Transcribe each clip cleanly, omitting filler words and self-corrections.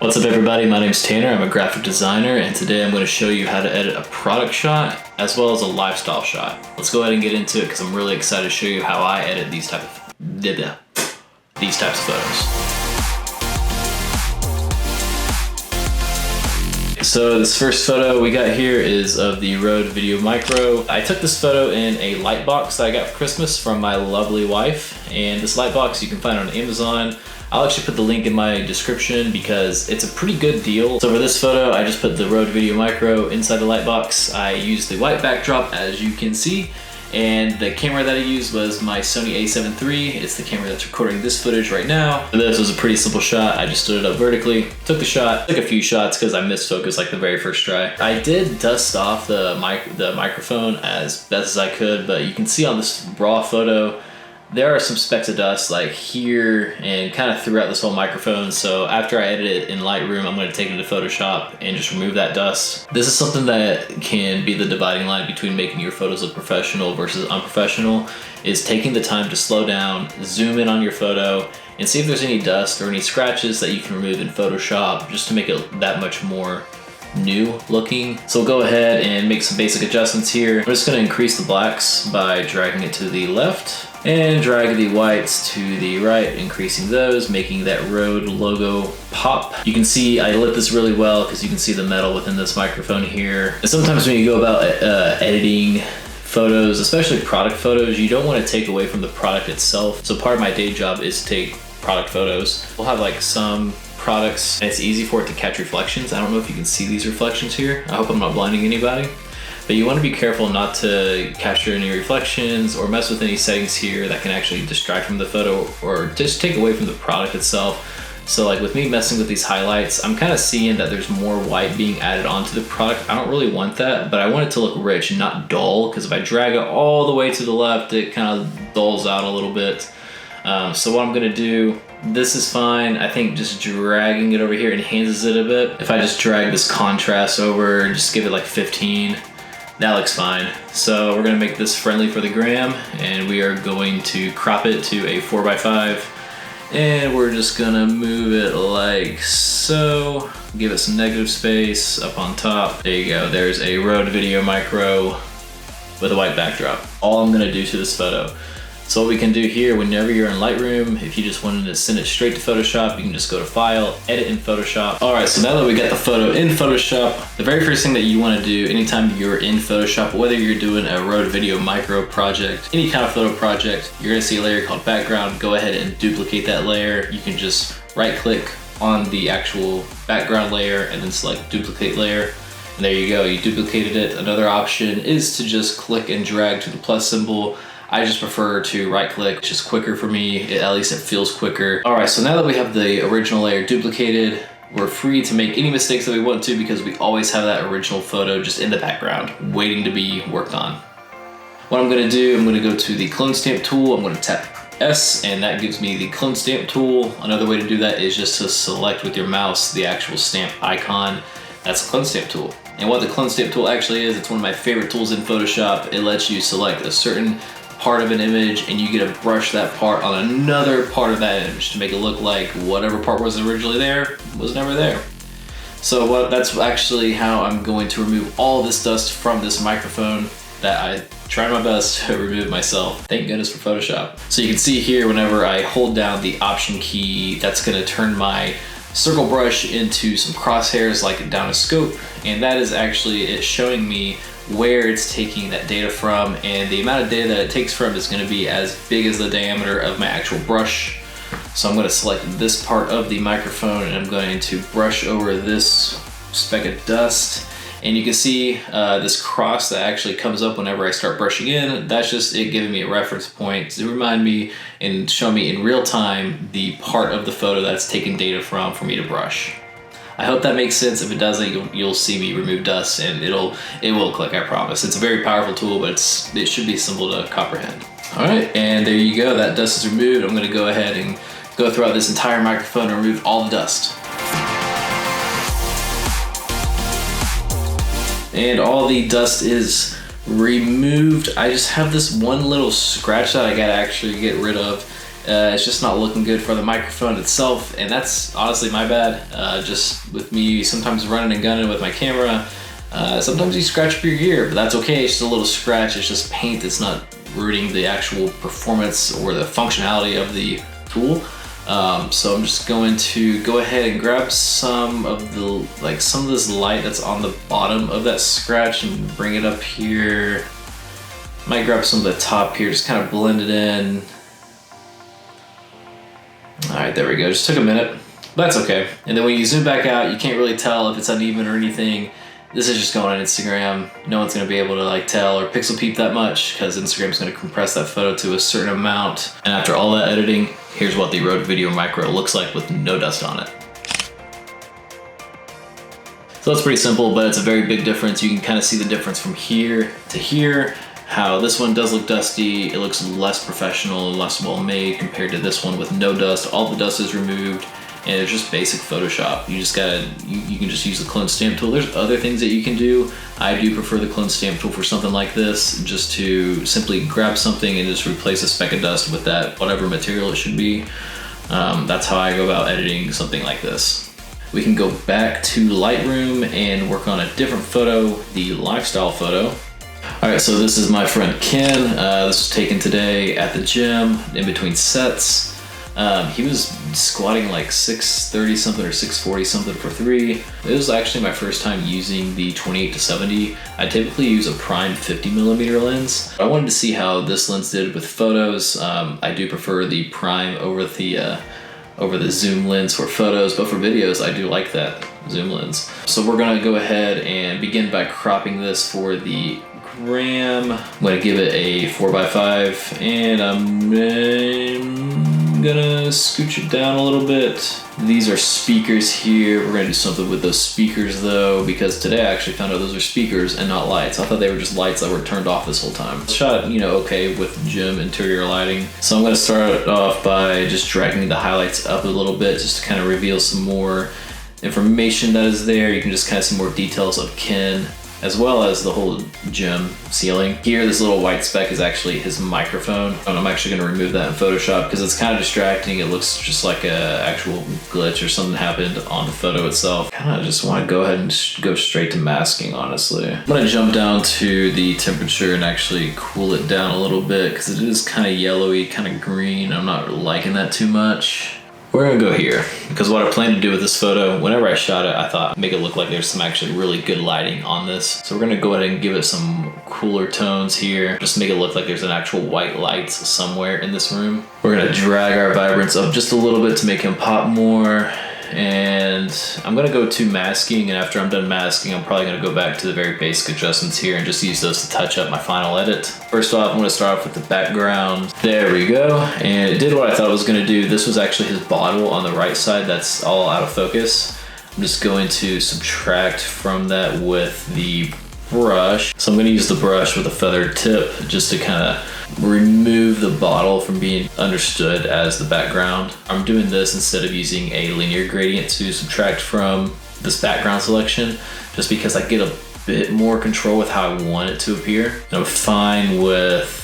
What's up everybody, my name's Tanner, I'm a graphic designer, and today I'm going to show you how to edit a product shot as well as a lifestyle shot. Let's go ahead and get into it because I'm really excited to show you how I edit these types of photos. So this first photo we got here is of the Rode Video Micro. I took this photo in a lightbox that I got for Christmas from my lovely wife, and this lightbox you can find on Amazon. I'll actually put the link in my description because it's a pretty good deal. So for this photo, I just put the Rode Video Micro inside the lightbox. I used the white backdrop as you can see, and the camera that I used was my Sony a7 III. It's the camera that's recording this footage right now. This was a pretty simple shot. I just stood it up vertically, took the shot, took a few shots because I missed focus like the very first try. I did dust off the microphone as best as I could, but you can see on this raw photo, there are some specks of dust like here and kind of throughout this whole microphone. So after I edit it in Lightroom, I'm going to take it to Photoshop and just remove that dust. This is something that can be the dividing line between making your photos look professional versus unprofessional, is taking the time to slow down, zoom in on your photo, and see if there's any dust or any scratches that you can remove in Photoshop just to make it that much more new looking. So we'll go ahead and make some basic adjustments here. I'm just going to increase the blacks by dragging it to the left and drag the whites to the right, increasing those, making that Rode logo pop. You can see I lit this really well because you can see the metal within this microphone here. And sometimes when you go about editing photos, especially product photos, you don't want to take away from the product itself. So part of my day job is to take product photos. We'll have like some products and it's easy for it to catch reflections. I don't know if you can see these reflections here. I hope I'm not blinding anybody. But you want to be careful not to capture any reflections or mess with any settings here that can actually distract from the photo or just take away from the product itself. So like with me messing with these highlights, I'm kind of seeing that there's more white being added onto the product. I don't really want that, but I want it to look rich and not dull, because if I drag it all the way to the left, it kind of dulls out a little bit. So what I'm gonna do, this is fine. I think just dragging it over here enhances it a bit. If I just drag this contrast over and just give it like 15, that looks fine. So we're gonna make this friendly for the gram, and we are going to crop it to a 4x5, and we're just gonna move it like so. Give it some negative space up on top. There you go, there's a Rode Video Micro with a white backdrop. All I'm gonna do to this photo. So what we can do here, whenever you're in Lightroom, if you just wanted to send it straight to Photoshop, you can just go to File, Edit in Photoshop. All right, so now that we got the photo in Photoshop, the very first thing that you want to do anytime you're in Photoshop, whether you're doing a Rode Video Micro project, any kind of photo project, you're gonna see a layer called background. Go ahead and duplicate that layer. You can just right click on the actual background layer and then select duplicate layer. And there you go, you duplicated it. Another option is to just click and drag to the plus symbol. I just prefer to right click, it's just quicker for me, at least it feels quicker. All right, so now that we have the original layer duplicated, we're free to make any mistakes that we want to because we always have that original photo just in the background, waiting to be worked on. What I'm gonna do, I'm gonna go to the clone stamp tool, I'm gonna tap S, and that gives me the clone stamp tool. Another way to do that is just to select with your mouse the actual stamp icon. That's the clone stamp tool. And what the clone stamp tool actually is, it's one of my favorite tools in Photoshop. It lets you select a certain part of an image and you get to brush that part on another part of that image to make it look like whatever part was originally there was never there. So that's actually how I'm going to remove all this dust from this microphone that I tried my best to remove myself. Thank goodness for Photoshop. So you can see here, whenever I hold down the Option key, that's gonna turn my circle brush into some crosshairs like down a scope, and that is actually it showing me where it's taking that data from, and the amount of data that it takes from is going to be as big as the diameter of my actual brush. So I'm going to select this part of the microphone and I'm going to brush over this speck of dust, and you can see this cross that actually comes up whenever I start brushing in. That's just it giving me a reference point to remind me and show me in real time the part of the photo that's taken data from for me to brush. I hope that makes sense. If it doesn't, you'll see me remove dust and it will click, I promise. It's a very powerful tool, but it should be simple to comprehend. All right, and there you go, that dust is removed. I'm gonna go ahead and go throughout this entire microphone and remove all the dust. And all the dust is removed. I just have this one little scratch that I gotta actually get rid of. It's just not looking good for the microphone itself, and that's honestly my bad. Just with me sometimes running and gunning with my camera, sometimes you scratch up your gear, but that's okay. It's just a little scratch. It's just paint that's not ruining the actual performance or the functionality of the tool. So I'm just going to go ahead and grab some of this light that's on the bottom of that scratch and bring it up here. Might grab some of the top here, just kind of blend it in. All right, there we go. Just took a minute, but that's okay. And then when you zoom back out, you can't really tell if it's uneven or anything. This is just going on Instagram. No one's gonna be able to like tell or pixel peep that much because Instagram's gonna compress that photo to a certain amount. And after all that editing, here's what the Rode Video Micro looks like with no dust on it. So that's pretty simple, but it's a very big difference. You can kind of see the difference from here to here. How this one does look dusty, it looks less professional, less well made compared to this one with no dust. All the dust is removed, and it's just basic Photoshop. You just gotta, you can just use the clone stamp tool. There's other things that you can do. I do prefer the clone stamp tool for something like this, just to simply grab something and just replace a speck of dust with that, whatever material it should be. That's how I go about editing something like this. We can go back to Lightroom and work on a different photo, the lifestyle photo. All right, so this is my friend Ken. This was taken today at the gym in between sets. He was squatting like 630 something or 640 something for 3. It was actually my first time using the 28-70. I typically use a prime 50mm lens. I wanted to see how this lens did with photos. I do prefer the prime over the zoom lens for photos, but for videos, I do like that zoom lens. So we're gonna go ahead and begin by cropping this for the gram. I'm gonna give it a 4x5, and I'm gonna scooch it down a little bit. These are speakers here. We're gonna do something with those speakers though, because today I actually found out those are speakers and not lights. I thought they were just lights that were turned off this whole time. Shot, okay with gym interior lighting. So I'm gonna start off by just dragging the highlights up a little bit just to kind of reveal some more information that is there. You can just kind of see more details of Ken, as well as the whole gym ceiling. Here, this little white speck is actually his microphone. And I'm actually gonna remove that in Photoshop because it's kind of distracting. It looks just like a actual glitch or something happened on the photo itself. Kinda just wanna go ahead and go straight to masking, honestly. I'm gonna jump down to the temperature and actually cool it down a little bit because it is kind of yellowy, kind of green. I'm not liking that too much. We're gonna go here because what I plan to do with this photo, whenever I shot it, I thought make it look like there's some actually really good lighting on this. So we're gonna go ahead and give it some cooler tones here. Just make it look like there's an actual white light somewhere in this room. We're gonna drag our vibrance up just a little bit to make him pop more. And I'm gonna go to masking, and after I'm done masking, I'm probably gonna go back to the very basic adjustments here and just use those to touch up my final edit. First off, I'm gonna start off with the background. There we go, and it did what I thought it was gonna do. This was actually his bottle on the right side that's all out of focus. I'm just going to subtract from that with the brush. So I'm gonna use the brush with a feathered tip just to kind of remove the bottle from being understood as the background. I'm doing this instead of using a linear gradient to subtract from this background selection, just because I get a bit more control with how I want it to appear. And I'm fine with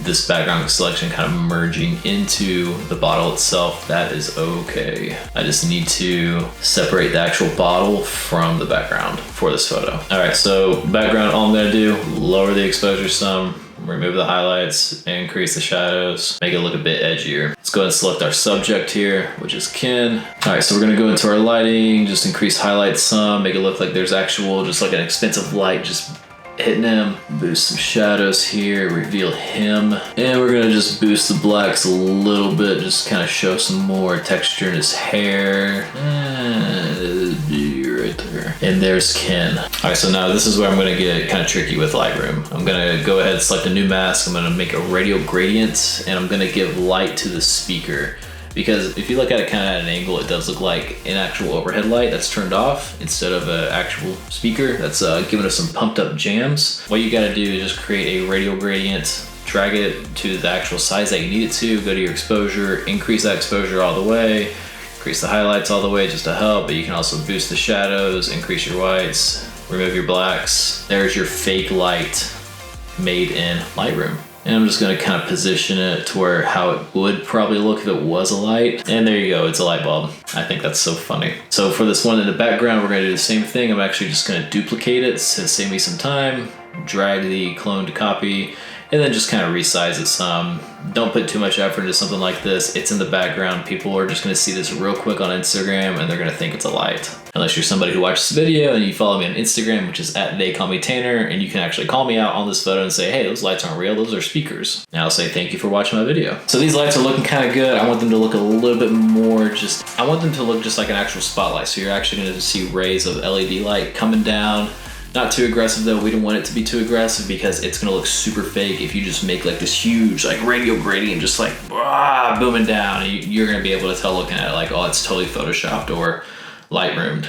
this background selection kind of merging into the bottle itself. That is okay. I just need to separate the actual bottle from the background for this photo. All right, so background, all I'm gonna do, lower the exposure some, remove the highlights, increase the shadows, make it look a bit edgier. Let's go ahead and select our subject here, which is Ken. All right, so we're gonna go into our lighting, just increase highlights some, make it look like there's actual, just like an expensive light just hitting him. Boost some shadows here, reveal him. And we're gonna just boost the blacks a little bit, just kind of show some more texture in his hair. Right there. And there's Ken. All right, so now this is where I'm gonna get kind of tricky with Lightroom. I'm gonna go ahead and select a new mask. I'm gonna make a radial gradient, and I'm gonna give light to the speaker. Because if you look at it kind of at an angle, it does look like an actual overhead light that's turned off instead of an actual speaker that's giving us some pumped up jams. What you gotta do is just create a radial gradient, drag it to the actual size that you need it to, go to your exposure, increase that exposure all the way, increase the highlights all the way just to help, but you can also boost the shadows, increase your whites, remove your blacks. There's your fake light made in Lightroom. And I'm just gonna kind of position it to where how it would probably look if it was a light. And there you go, it's a light bulb. I think that's so funny. So for this one in the background, we're gonna do the same thing. I'm actually just gonna duplicate it to save me some time, drag the clone to copy, and then just kind of resize it some. Don't put too much effort into something like this. It's in the background. People are just gonna see this real quick on Instagram and they're gonna think it's a light. Unless you're somebody who watches this video and you follow me on Instagram, which is @TheyCallMeTanner, and you can actually call me out on this photo and say, hey, those lights aren't real, those are speakers. And I'll say thank you for watching my video. So these lights are looking kind of good. I want them to look a little bit more I want them to look just like an actual spotlight. So you're actually gonna see rays of LED light coming down. Not too aggressive though. We don't want it to be too aggressive because it's gonna look super fake if you just make like this huge like radial gradient just like booming down. And you're gonna be able to tell looking at it like, oh, it's totally photoshopped or lightroomed,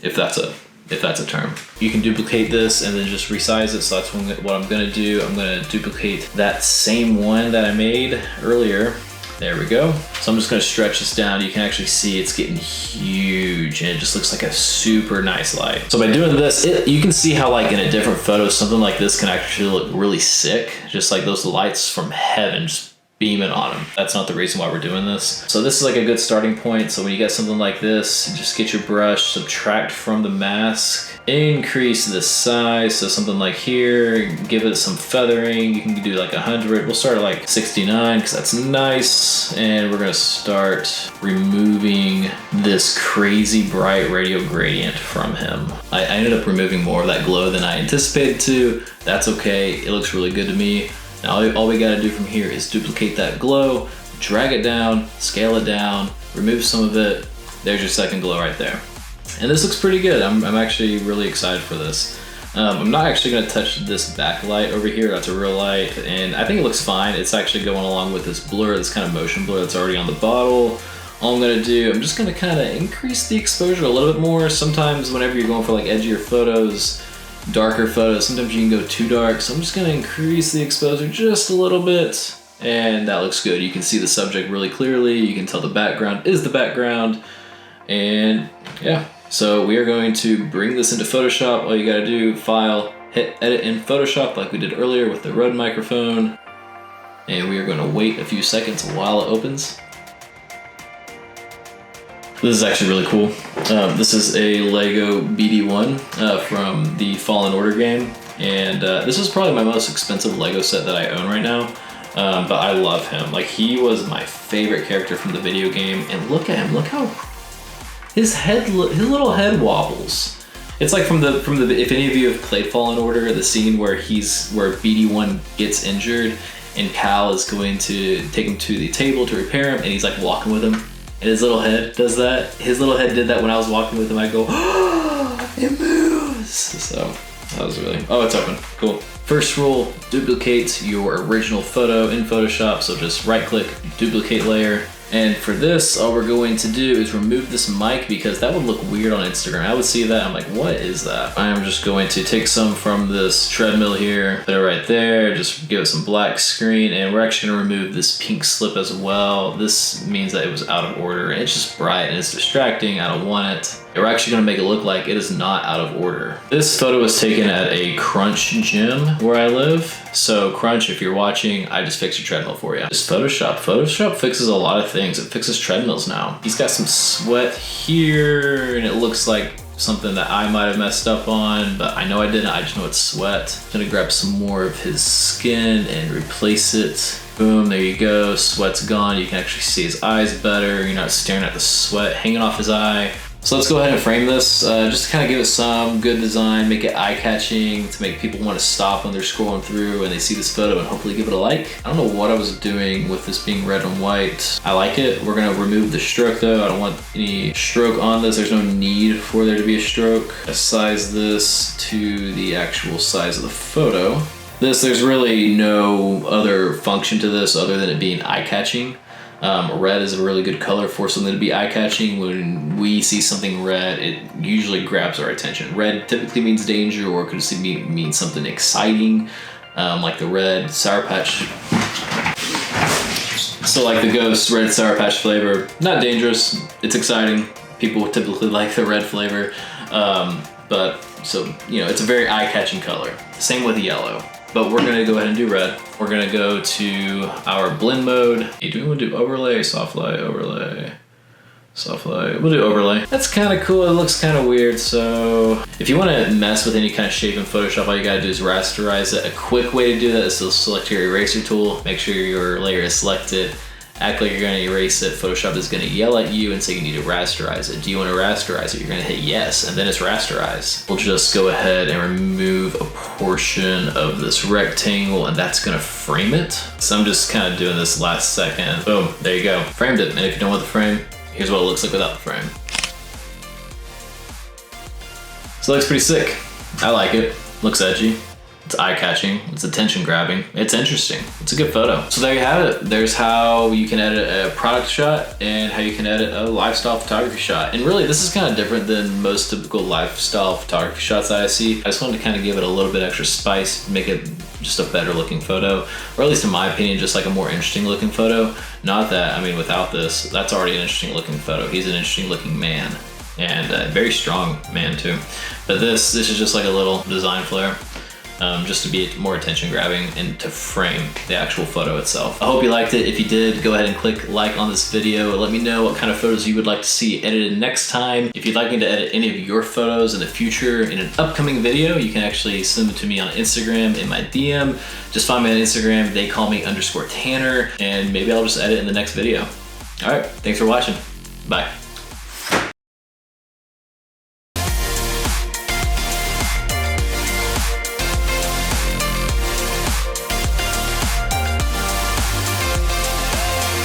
if that's a term. You can duplicate this and then just resize it. So that's what I'm gonna do. I'm gonna duplicate that same one that I made earlier. There we go. So I'm just gonna stretch this down. You can actually see it's getting huge and it just looks like a super nice light. So by doing this, you can see how like in a different photo, something like this can actually look really sick. Just like those lights from heaven just beaming on them. That's not the reason why we're doing this. So this is like a good starting point. So when you get something like this, just get your brush, subtract from the mask, increase the size. So something like here, give it some feathering. You can do like 100. We'll start at like 69 because that's nice. And we're gonna start removing this crazy bright radial gradient from him. I ended up removing more of that glow than I anticipated to. That's okay, it looks really good to me. Now all we gotta do from here is duplicate that glow, drag it down, scale it down, remove some of it. There's your second glow right there. And this looks pretty good. I'm actually really excited for this. I'm not actually gonna touch this backlight over here. That's a real light, and I think it looks fine. It's actually going along with this blur, this kind of motion blur that's already on the bottle. All I'm gonna do, I'm just gonna kind of increase the exposure a little bit more. Sometimes whenever you're going for like edgier photos, darker photos, sometimes you can go too dark. So I'm just gonna increase the exposure just a little bit, and that looks good. You can see the subject really clearly. You can tell the background is the background, and yeah. So we are going to bring this into Photoshop. All you gotta do, File, hit Edit in Photoshop like we did earlier with the Rode microphone. And we are gonna wait a few seconds while it opens. This is actually really cool. This is a Lego BD1 from the Fallen Order game. And this is probably my most expensive Lego set that I own right now. But I love him. Like, he was my favorite character from the video game. And look at him, look how his little head wobbles. It's like from the if any of you have played Fallen Order, the scene where BD1 gets injured and Cal is going to take him to the table to repair him, and he's like walking with him, and his little head does that. His little head did that when I was walking with him. I go, oh, it moves. So that was really, oh, it's open, cool. First rule, duplicate your original photo in Photoshop. So just right click, duplicate layer. And for this, all we're going to do is remove this mic because that would look weird on Instagram. I would see that, I'm like, what is that? I am just going to take some from this treadmill here, put it right there, just give it some black screen, and we're actually gonna remove this pink slip as well. This means that it was out of order, and it's just bright and it's distracting, I don't want it. We're actually gonna make it look like it is not out of order. This photo was taken at a Crunch gym where I live. So Crunch, if you're watching, I just fixed your treadmill for you. Just Photoshop. Photoshop fixes a lot of things. It fixes treadmills now. He's got some sweat here, and it looks like something that I might have messed up on, but I know I didn't. I just know it's sweat. I'm gonna grab some more of his skin and replace it. Boom, there you go. Sweat's gone. You can actually see his eyes better. You're not staring at the sweat hanging off his eye. So let's go ahead and frame this, just to kind of give it some good design, make it eye-catching, to make people want to stop when they're scrolling through and they see this photo and hopefully give it a like. I don't know what I was doing with this being red and white. I like it. We're gonna remove the stroke though. I don't want any stroke on this. There's no need for there to be a stroke. I size this to the actual size of the photo. There's really no other function to this other than it being eye-catching. Red is a really good color for something to be eye-catching. When we see something red, it usually grabs our attention. Red typically means danger, or it could mean something exciting, like the red Sour Patch. So like the Ghost red Sour Patch flavor, not dangerous, it's exciting. People typically like the red flavor, but so, you know, it's a very eye-catching color. Same with yellow. but we're gonna go ahead and do red. We're gonna go to our blend mode. Hey, do we wanna do overlay, soft light, overlay? Soft light, we'll do overlay. That's kind of cool, it looks kind of weird. So if you want to mess with any kind of shape in Photoshop, all you gotta do is rasterize it. A quick way to do that is to select your eraser tool, make sure your layer is selected, act like you're gonna erase it. Photoshop is gonna yell at you and say you need to rasterize it. Do you want to rasterize it? You're gonna hit yes, and then it's rasterized. We'll just go ahead and remove a portion of this rectangle, and that's gonna frame it. So I'm just kind of doing this last second. Boom, there you go. Framed it, and if you don't want the frame, here's what it looks like without the frame. So it looks pretty sick. I like it. Looks edgy. It's eye-catching. It's attention-grabbing. It's interesting. It's a good photo. So there you have it. There's how you can edit a product shot and how you can edit a lifestyle photography shot. And really, this is kind of different than most typical lifestyle photography shots that I see. I just wanted to kind of give it a little bit extra spice, make it just a better looking photo, or at least in my opinion, just like a more interesting looking photo. Not that, I mean, without this, that's already an interesting looking photo. He's an interesting looking man, and a very strong man too. But this is just like a little design flair. Just to be more attention grabbing and to frame the actual photo itself. I hope you liked it. If you did, go ahead and click like on this video. Let me know what kind of photos you would like to see edited next time. If you'd like me to edit any of your photos in the future in an upcoming video, you can actually send them to me on Instagram in my DM. Just find me on Instagram, they call me _Tanner, and maybe I'll just edit in the next video. All right, thanks for watching. Bye.